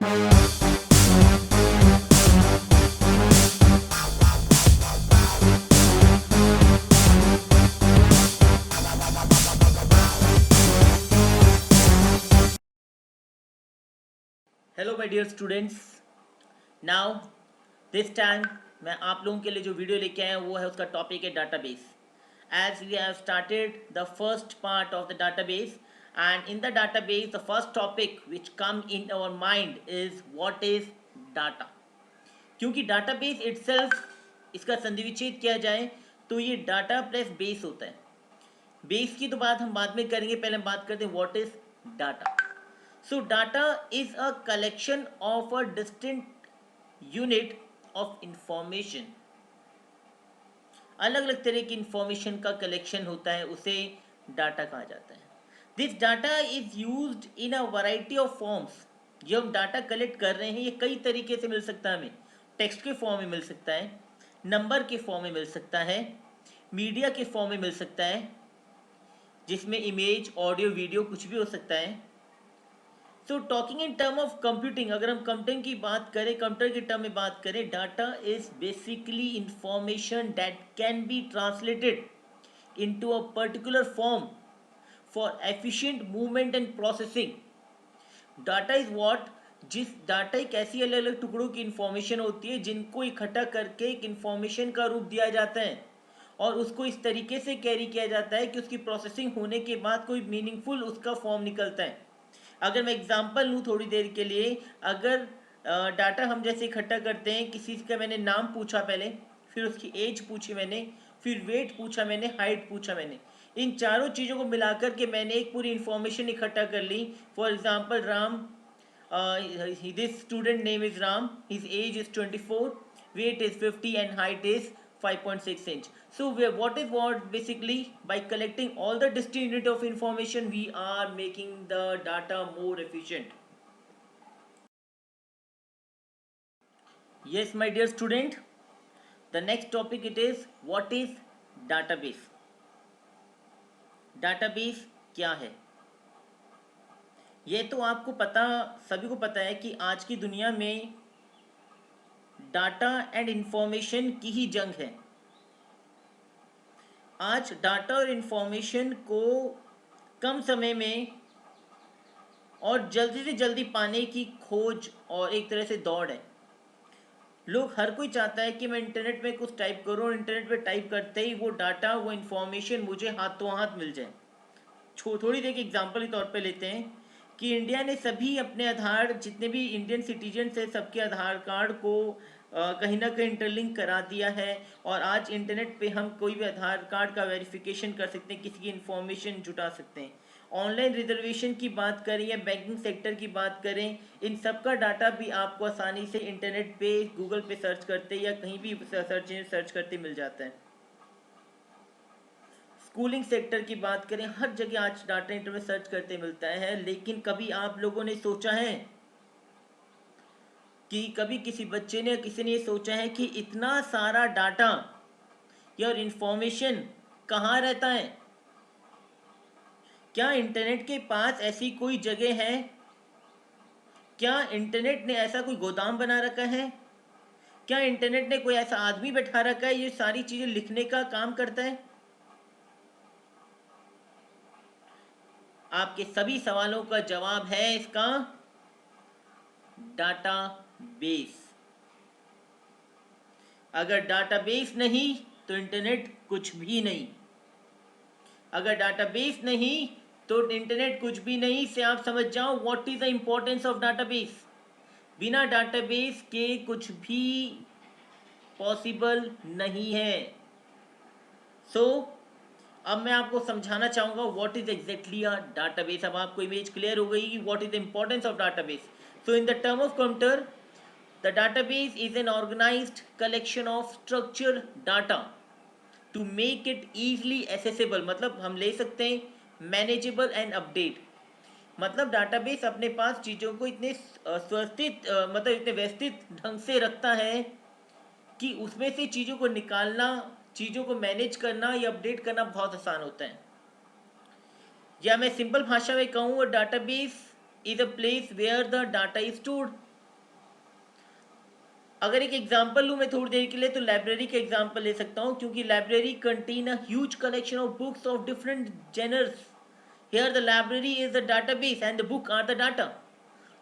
Hello my dear students. Now this time मैं आप लोगों के लिए जो वीडियो लेके आया हूँ वो है, उसका टॉपिक है database. As we have started the first part of the database, and in the database the first topic which come in our mind is what is data. क्योंकि डाटाबेस इटसेल्फ, इसका संधिविच्छेद किया जाए तो ये डाटा प्लस बेस होता है। Base की तो बात हम बाद में करेंगे, पहले हम बात करते हैं what is data. So data is a collection of a distinct unit of information. अलग अलग तरह की इंफॉर्मेशन का कलेक्शन होता है, उसे डाटा कहा जाता है। This data is used in a variety of forms. जो हम डाटा कलेक्ट कर रहे हैं ये कई तरीके से मिल सकता है। हमें टेक्स्ट के फॉर्म में मिल सकता है, नंबर के फॉर्म में मिल सकता है, मीडिया के फॉर्म में मिल सकता है, जिसमें इमेज, ऑडियो, वीडियो कुछ भी हो सकता है। So talking in term of computing, अगर हम कंप्यूटिंग की बात करें, कंप्यूटर के टर्म में बात करें, data is basically information that can be translated into a particular form for efficient movement and processing. Data is what, जिस डाटा एक ऐसी अलग अलग टुकड़ों की इंफॉर्मेशन होती है जिनको इकट्ठा करके एक इंफॉर्मेशन का रूप दिया जाता है और उसको इस तरीके से कैरी किया जाता है कि उसकी प्रोसेसिंग होने के बाद कोई मीनिंगफुल उसका फॉर्म निकलता है। अगर मैं एग्जांपल लूँ थोड़ी देर के लिए, अगर डाटा हम जैसे इकट्ठा करते हैं, किसी का मैंने नाम पूछा पहले, फिर उसकी एज पूछी मैंने, फिर वेट पूछा मैंने, हाइट पूछा मैंने, इन चारों चीज़ों को मिलाकर के मैंने एक पूरी इन्फॉर्मेशन इकट्ठा कर ली। For example Ram, this student name is Ram, his age is 24, weight is 50 and height is 5.6 inch. So what is what, basically by collecting all the distinct unit of information we are making the data more efficient. Yes my dear student, the next topic it is what is database. Database क्या है? ये तो आपको पता, सभी को पता है कि आज की दुनिया में डाटा एंड इंफॉर्मेशन की ही जंग है। आज डाटा और इंफॉर्मेशन को कम समय में और जल्दी से जल्दी पाने की खोज और एक तरह से दौड़ है। लोग, हर कोई चाहता है कि मैं इंटरनेट में कुछ टाइप करूं और इंटरनेट पे टाइप करते ही वो डाटा, वो इंफॉर्मेशन मुझे हाथों हाथ मिल जाए। थोड़ी देर के एग्जांपल के तौर पे लेते हैं कि इंडिया ने सभी अपने आधार, जितने भी इंडियन सिटीजन्स है, सबके आधार कार्ड को कहीं ना कहीं इंटरलिंक करा दिया है और आज इंटरनेट पे हम कोई भी आधार कार्ड का वेरिफिकेशन कर सकते हैं, किसी की इंफॉर्मेशन जुटा सकते हैं। ऑनलाइन रिजर्वेशन की बात करें या बैंकिंग सेक्टर की बात करें, इन सब का डाटा भी आपको आसानी से इंटरनेट पे, गूगल पे सर्च करते या कहीं भी सर्च करते मिल जाता है। स्कूलिंग सेक्टर की बात करें, हर जगह आज डाटा इंटरनेट में सर्च करते मिलता है। लेकिन कभी आप लोगों ने सोचा है कि कभी किसी बच्चे ने, किसी ने ये सोचा है कि इतना सारा डाटा या इंफॉर्मेशन कहाँ रहता है? क्या इंटरनेट के पास ऐसी कोई जगह है? क्या इंटरनेट ने ऐसा कोई गोदाम बना रखा है? क्या इंटरनेट ने कोई ऐसा आदमी बैठा रखा है ये सारी चीजें लिखने का काम करता है? आपके सभी सवालों का जवाब है इसका डाटाबेस। अगर डाटाबेस नहीं तो इंटरनेट कुछ भी नहीं। अगर डाटाबेस नहीं तो इंटरनेट कुछ भी नहीं। से आप समझ जाओ what is the importance of database. बिना डाटाबेस के कुछ भी पॉसिबल नहीं है। सो अब मैं आपको समझाना चाहूंगा what is exactly a database. अब आपको इमेज क्लियर हो गई कि what is the importance of database. So in the term of computer, the database is an organized collection of structured data to make it easily accessible, मतलब हम ले सकते हैं manageable and update। मतलब database अपने पास चीज़ों को इतने व्यवस्थित, मतलब इतने व्यवस्थित ढंग से रखता है कि उसमें से चीज़ों को निकालना, चीज़ों को मैनेज करना या अपडेट करना बहुत आसान होता है। या मैं सिंपल भाषा में कहूँ, database is a place where the data is stored. अगर एक एग्जांपल लूँ मैं थोड़ी देर के लिए, तो लाइब्रेरी का एग्जांपल ले सकता हूँ, क्योंकि library contain a huge collection of books of different genres. Here the library is the database and the book are the data.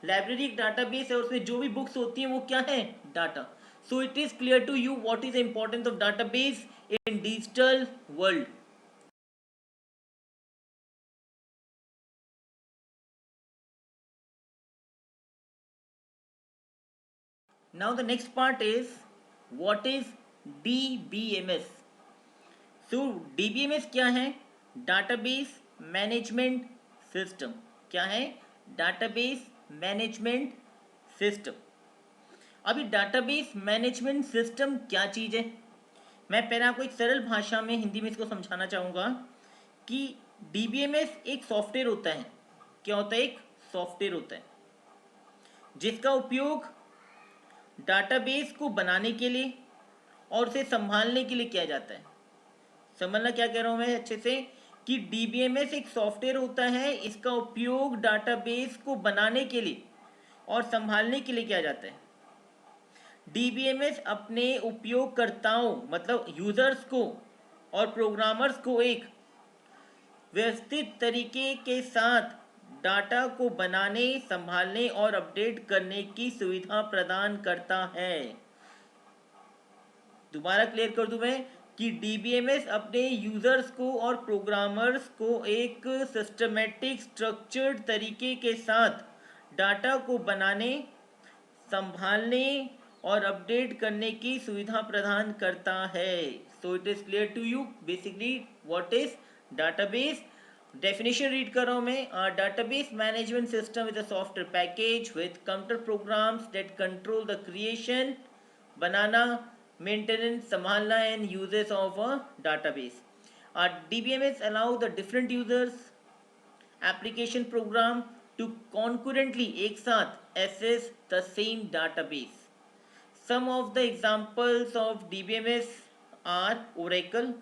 Library एक डाटाबेस है, उसमें जो भी बुक्स होती हैं वो क्या है, data. So it is clear to you what is the importance of database in digital world. Now the next part is what is DBMS. So DBMS क्या है? Database Management System. क्या है? Database Management System. अभी database management system क्या चीज़ है? मैं पहले आपको एक सरल भाषा में हिंदी में इसको समझाना चाहूँगा कि DBMS एक सॉफ्टवेयर होता है. क्या होता है? एक सॉफ्टवेयर होता है जिसका उपयोग डाटाबेस को बनाने के लिए और उसे संभालने के लिए किया जाता है. समझना क्या कह रहा हूँ मैं अच्छे से, कि DBMS एक सॉफ्टवेयर होता है, इसका उपयोग डाटाबेस को बनाने के लिए और संभालने के लिए किया जाता है. DBMS अपने उपयोगकर्ताओं मतलब यूजर्स को और प्रोग्रामर्स को एक व्यवस्थित तरीके के साथ डाटा को बनाने, संभालने और अपडेट करने की सुविधा प्रदान करता है. दोबारा क्लियर कर दूं मैं कि DBMS अपने यूजर्स को और प्रोग्रामर्स को एक सिस्टमेटिक स्ट्रक्चर्ड तरीके के साथ डाटा को बनाने, संभालने और अपडेट करने की सुविधा प्रदान करता है. So it is clear to you basically what is database. Definition read कर रहा हूं मैं. Database management system is a software package with computer programs that control the creation, बनाना, मेंटेनेंस, संभालना and uses of a database. DBMS allow the different users, application program to concurrently एक साथ access the same database. Some of the examples of DBMS are Oracle,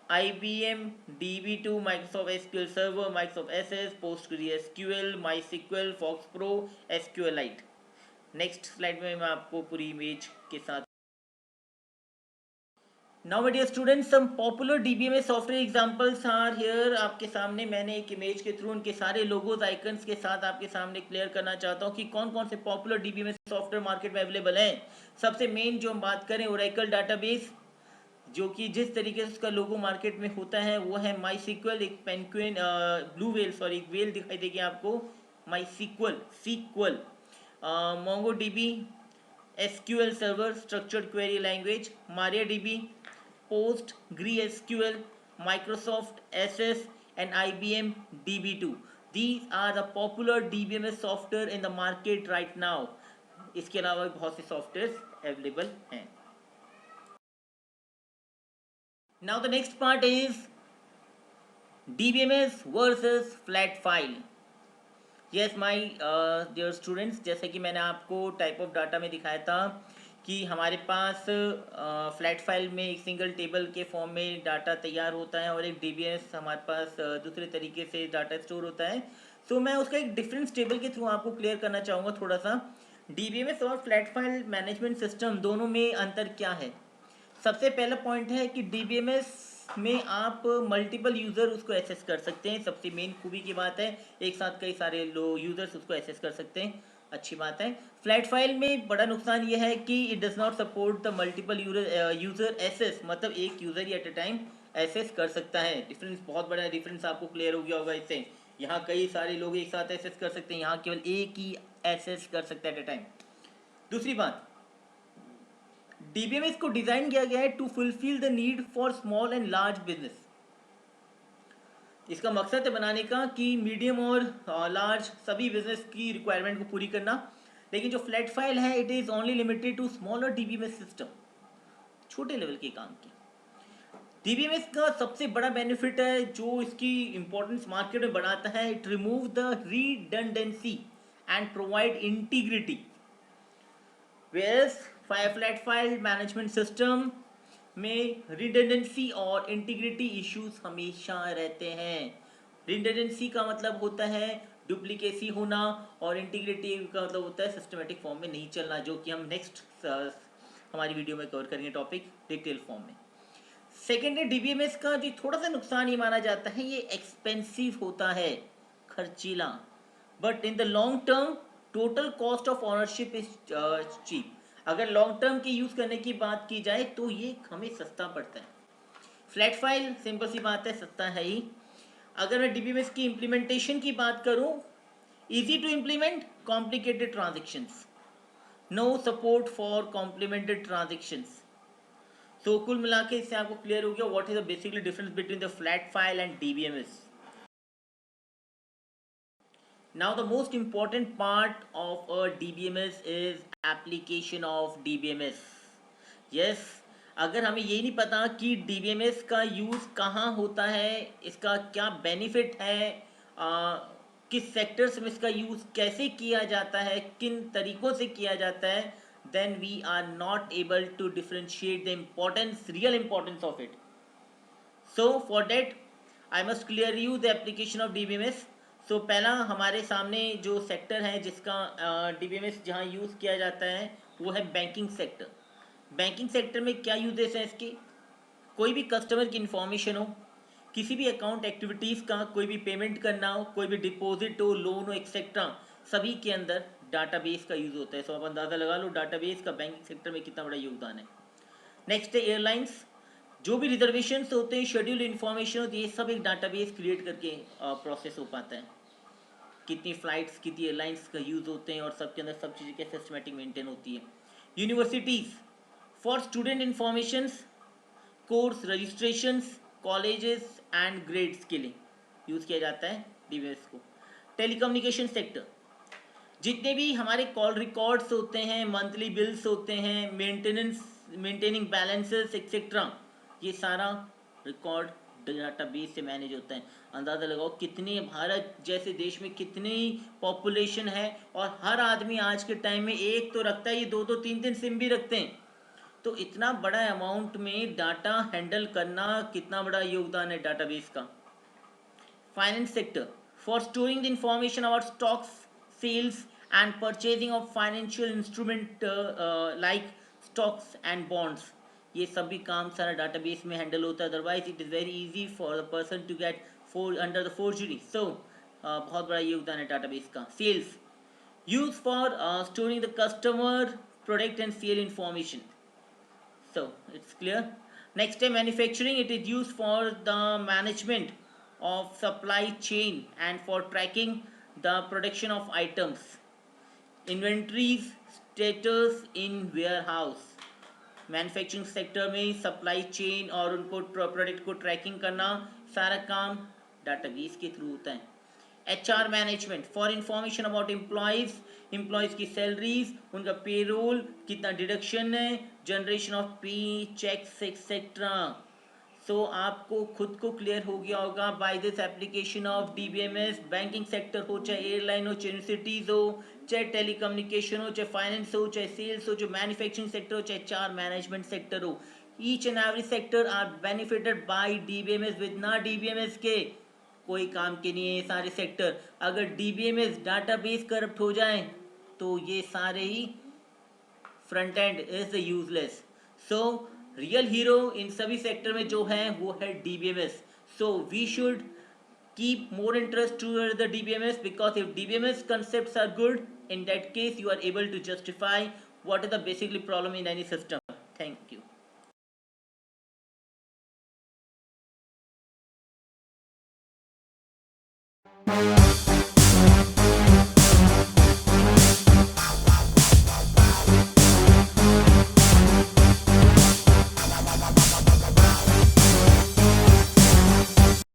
IBM DB2, Microsoft SQL Server, Microsoft SS, PostgreSQL, MySQL, FoxPro, SQLite. Next slide में मैं आपको पूरी image के साथ. Now my dear students, some popular DBMS software examples are here. आपके सामने मैंने एक इमेज के थ्रू उनके सारे लोगोज आइकन्स के साथ आपके सामने क्लियर करना चाहता हूँ कि कौन कौन से पॉपुलर DBMS सॉफ्टवेयर मार्केट में अवेलेबल हैं. सबसे मेन जो हम बात करें ओरेकल डाटाबेस, जो कि जिस तरीके से उसका लोगो मार्केट में होता है वो है माई सिक्वल. एक पेनक्विन ब्लू वेल, सॉरी एक वेल दिखाई देगी आपको. MySQL. Mongo DB, SQL server structured query language, Maria DB, PostgreSQL, Microsoft SS and IBM DB2. These are the popular DBMS software in the market right now. इसके अलावा भी बहुत से software available हैं. Now the next part is DBMS versus flat file. Yes my dear students, जैसे कि मैंने आपको टाइप ऑफ डाटा में दिखाया था कि हमारे पास फ्लैट फाइल में एक सिंगल टेबल के फॉर्म में डाटा तैयार होता है और एक DBMS हमारे पास दूसरे तरीके से डाटा स्टोर होता है. सो मैं उसका एक डिफरेंस टेबल के थ्रू आपको क्लियर करना चाहूँगा थोड़ा सा. DBMS और फ्लैट फाइल मैनेजमेंट सिस्टम दोनों में अंतर क्या है? सबसे पहला पॉइंट है कि DBMS में आप मल्टीपल यूज़र उसको एक्सेस कर सकते हैं. सबसे मेन खूबी की बात है, एक साथ कई सारे लोग यूज़र्स उसको एक्सेस कर सकते हैं, अच्छी बात है. फ्लैट फाइल में बड़ा नुकसान यह है कि it does not support the multiple user access, मतलब एक यूज़र ही एट अ टाइम एक्सेस कर सकता है. डिफरेंस बहुत बड़ा डिफरेंस आपको क्लियर हो गया होगा इससे. यहाँ कई सारे लोग एक साथ एक्सेस कर सकते हैं, यहाँ केवल एक ही एक्सेस कर सकता है एट अ टाइम. दूसरी बात, DBMS को डिजाइन किया गया है to fulfil the need for small and large business. इसका मकसद है बनाने का कि मीडियम और लार्ज सभी बिजनेस की रिक्वायरमेंट को पूरी करना. लेकिन जो फ्लैट फाइल है it is only limited to smaller DBMS system, छोटे लेवल के काम की. DBMS का सबसे बड़ा बेनिफिट है जो इसकी इंपॉर्टेंस मार्केट में बढ़ाता है, it remove the redundancy and provide integrity. Whereas flat file management system में रिडंडेंसी और इंटीग्रिटी इश्यूज हमेशा रहते हैं. रिडंडेंसी का मतलब होता है डुप्लीकेसी होना, और इंटीग्रिटी का मतलब होता है सिस्टमेटिक फॉर्म में नहीं चलना, जो कि हम नेक्स्ट हमारी वीडियो में कवर करेंगे टॉपिक डिटेल फॉर्म में। सेकेंड है डीबीएमएस का जो थोड़ा सा नुकसान ये माना जाता है, ये एक्सपेंसिव होता है, खर्चीला, but in the long term total cost of ownership is cheap. अगर लॉन्ग टर्म की यूज़ करने की बात की जाए तो ये हमें सस्ता पड़ता है। फ्लैट फाइल सिंपल सी बात है, सस्ता है ही। अगर मैं डीबीएमएस की इम्प्लीमेंटेशन की बात करूं, easy to implement, complicated transactions, no support for complemented transactions. तो कुल मिला के इससे आपको क्लियर हो गया what is the basically difference between the flat file and DBMS. Now the most important part of a DBMS is application of DBMS. Yes, अगर हमें ये नहीं पता कि DBMS का यूज़ कहाँ होता है, इसका क्या बेनिफिट है, किस सेक्टर्स में इसका यूज़ कैसे किया जाता है, किन तरीक़ों से किया जाता है, then we are not able to differentiate the importance, real importance of it. So for that I must clear you the application of DBMS. So पहला हमारे सामने जो सेक्टर है जिसका DBMS जहाँ यूज़ किया जाता है वो है बैंकिंग सेक्टर। बैंकिंग सेक्टर में क्या यूजेस हैं इसके, कोई भी कस्टमर की इंफॉर्मेशन हो, किसी भी अकाउंट एक्टिविटीज़ का, कोई भी पेमेंट करना हो, कोई भी डिपॉजिट हो, लोन हो, एक्सेट्रा, सभी के अंदर डाटाबेस का यूज़ होता है। सो आप अंदाज़ा लगा लो डाटाबेस का बैंकिंग सेक्टर में कितना बड़ा योगदान है। नेक्स्ट है एयरलाइंस, जो भी रिजर्वेशन होते हैं, शेड्यूल इन्फॉर्मेशन होती है, ये सब एक डाटाबेस क्रिएट करके प्रोसेस हो पाता है। कितनी फ़्लाइट्स, कितनी एयरलाइंस का यूज़ होते हैं और सब के अंदर सब चीज़ें कैसे सिस्टमेटिक मेंटेन होती है। Universities for student informations, course registrations, colleges and grades के लिए यूज़ किया जाता है डीबीएमएस को। टेलीकम्युनिकेशन सेक्टर, जितने भी हमारे कॉल रिकॉर्ड्स होते हैं, मंथली बिल्स होते हैं, मेंटेनिंग बैलेंसेस एक्सेट्रा, ये सारा रिकॉर्ड डेटाबेस से मैनेज होता है। अंदाज़ा लगाओ कितनी, भारत जैसे देश में कितनी पॉपुलेशन है और हर आदमी आज के टाइम में एक तो रखता है, ये दो दो तीन तीन सिम भी रखते हैं। तो इतना बड़ा अमाउंट में डाटा हैंडल करना कितना बड़ा योगदान है डाटाबेस का। Finance sector for storing the information about stocks, sales and purchasing of financial instrument like stocks and bonds, ये सभी काम सारा डाटाबेस में हैंडल होता है। Otherwise it is very easy for the person to get under the forgery. So बहुत बड़ा योगदान है डाटाबेस का। Sales use for storing the customer, product and sale information, so it's clear. Next is manufacturing, it is used for the management of supply chain and for tracking the production of items, inventories status in warehouse। Manufacturing sector में supply chain और उनको product को trekking करना सारा काम database के through होता है। HR management for information about employees की सैलरीज, उनका पेरोल, कितना डिडक्शन है, generation of pay cheques etcetera. So आपको खुद को क्लियर हो गया होगा by this application of DBMS, banking sector हो, चाहे एयरलाइन हो, चाहे यूनिवर्सिटीज़ हो, चाहे टेलीकम्युनिकेशन हो, चाहे फाइनेंस हो, चाहे सेल्स हो, चाहे मैन्युफैक्चरिंग सेक्टर हो, चाहे HR मैनेजमेंट सेक्टर हो, each and every sector are benefited by DBMS. With ना डीबीएमएस के कोई काम के नहीं है ये सारे सेक्टर। अगर डीबीएमएस डाटाबेस करप्ट हो जाए तो ये सारे ही front end is useless. So real hero in सभी सेक्टर में जो है वो है DBMS. So we should keep more interest to the DBMS, because if DBMS concepts are good, in that case you are able to justify what is the basically problem in any system. Thank you.